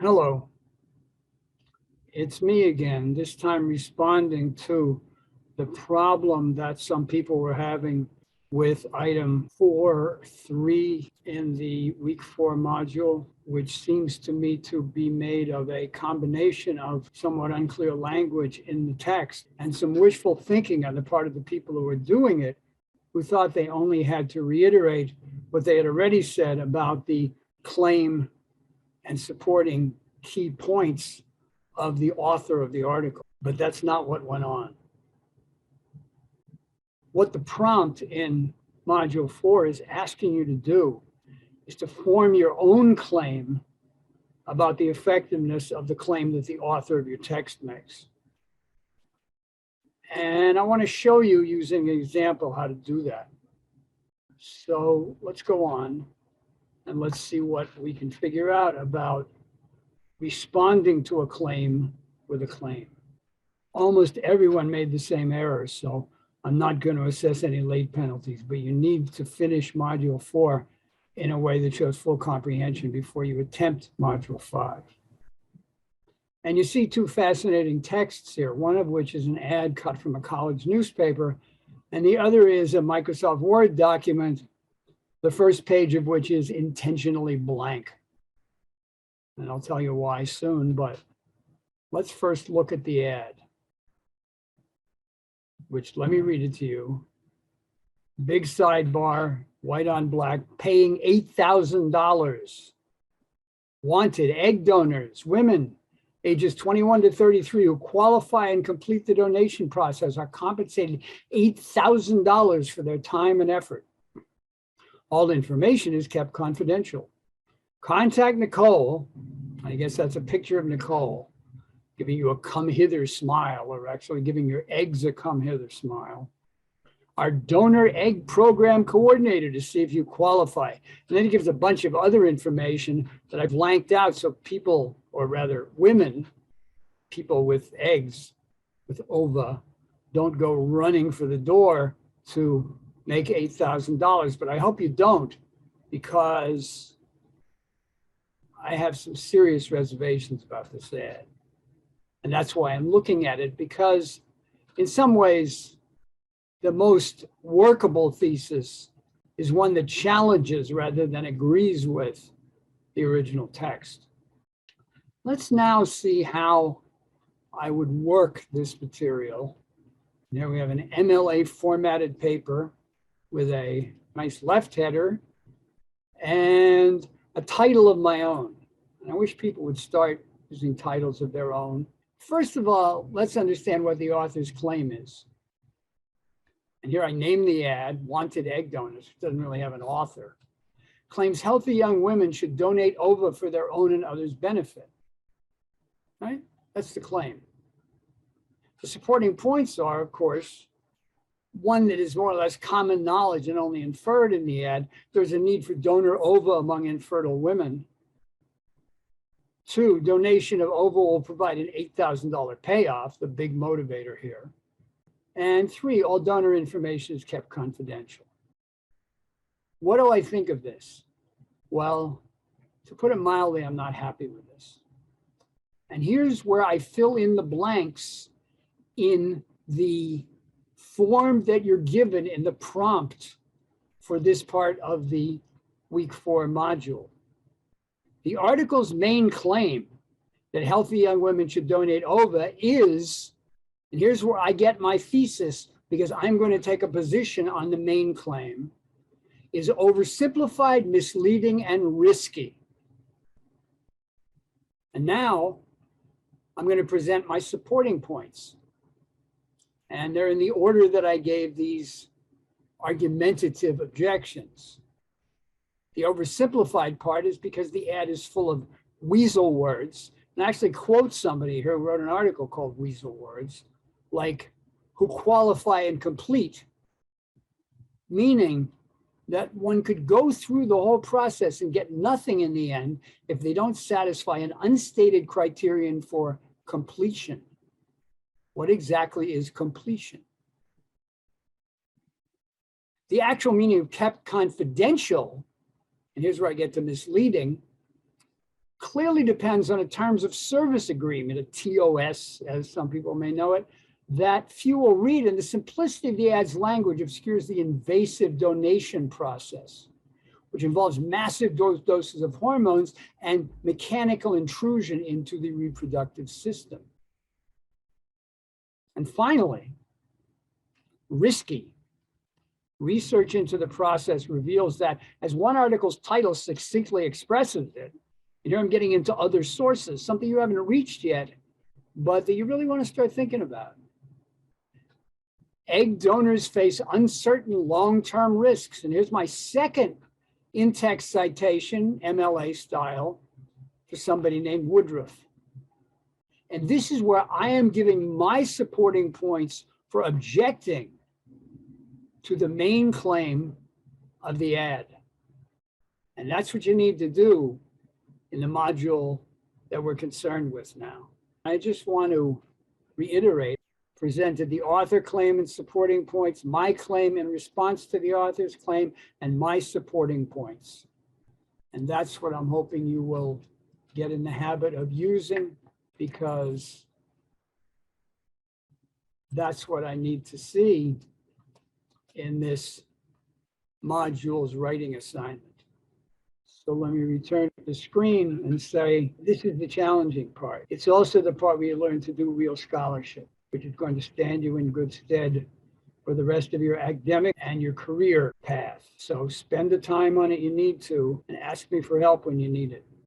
Hello, it's me again, this time responding to the problem that some people were having with item 4.3 in the week 4 module, which seems to me to be made of a combination of somewhat unclear language in the text and some wishful thinking on the part of the people who were doing it, who thought they only had to reiterate what they had already said about the claim and supporting key points of the author of the article, but that's not what went on. What the prompt in module 4 is asking you to do is to form your own claim about the effectiveness of the claim that the author of your text makes. And I want to show you using an example how to do that. So let's go on and let's see what we can figure out about responding to a claim with a claim. Almost everyone made the same error, so I'm not going to assess any late penalties, but you need to finish module 4 in a way that shows full comprehension before you attempt module 5. And you see two fascinating texts here, one of which is an ad cut from a college newspaper, and the other is a Microsoft Word document, the first page of which is intentionally blank. And I'll tell you why soon, but let's first look at the ad, which let me read it to you. Big sidebar, white on black, paying $8,000. Wanted egg donors, women ages 21 to 33 who qualify and complete the donation process are compensated $8,000 for their time and effort. All information is kept confidential. Contact Nicole. I guess that's a picture of Nicole giving you a come hither smile, or actually giving your eggs a come hither smile. Our donor egg program coordinator to see if you qualify. And then he gives a bunch of other information that I've blanked out so people, or rather women, people with eggs, with ova, don't go running for the door to make $8,000. But I hope you don't, because I have some serious reservations about this ad. And that's why I'm looking at it, because in some ways, the most workable thesis is one that challenges rather than agrees with the original text. Let's now see how I would work this material. There we have an MLA formatted paper with a nice left header and a title of my own. And I wish people would start using titles of their own. First of all, let's understand what the author's claim is. And here I name the ad, Wanted Egg Donors. It doesn't really have an author. Claims healthy young women should donate ova for their own and others' benefit. Right? That's the claim. The supporting points are, of course, one that is more or less common knowledge and only inferred in the ad. There's a need for donor ova among infertile women. 2, donation of ova will provide an $8,000 payoff, the big motivator here. And 3, all donor information is kept confidential. What do I think of this? Well, to put it mildly, I'm not happy with this. And here's where I fill in the blanks in the form that you're given in the prompt for this part of the week 4 module. The article's main claim that healthy young women should donate ova is, and here's where I get my thesis, because I'm going to take a position on the main claim, is oversimplified, misleading, and risky. And now I'm going to present my supporting points. And they're in the order that I gave these argumentative objections. The oversimplified part is because the ad is full of weasel words. And I actually quote somebody here who wrote an article called Weasel Words, like who qualify and complete, meaning that one could go through the whole process and get nothing in the end if they don't satisfy an unstated criterion for completion. What exactly is completion? The actual meaning of kept confidential, and here's where I get to misleading, clearly depends on a terms of service agreement, a TOS, as some people may know it, that few will read. And the simplicity of the ad's language obscures the invasive donation process, which involves massive doses of hormones and mechanical intrusion into the reproductive system. And finally, risky. Research into the process reveals that, as one article's title succinctly expresses it, and here I'm getting into other sources, something you haven't reached yet, but that you really want to start thinking about. Egg donors face uncertain long-term risks. And here's my second in-text citation, MLA style, for somebody named Woodruff. And this is where I am giving my supporting points for objecting to the main claim of the ad. And that's what you need to do in the module that we're concerned with now. I just want to reiterate, presented the author claim and supporting points, my claim in response to the author's claim, and my supporting points. And that's what I'm hoping you will get in the habit of using, because that's what I need to see in this module's writing assignment. So let me return to the screen and say, this is the challenging part. It's also the part where you learn to do real scholarship, which is going to stand you in good stead for the rest of your academic and your career path. So spend the time on it you need to, and ask me for help when you need it.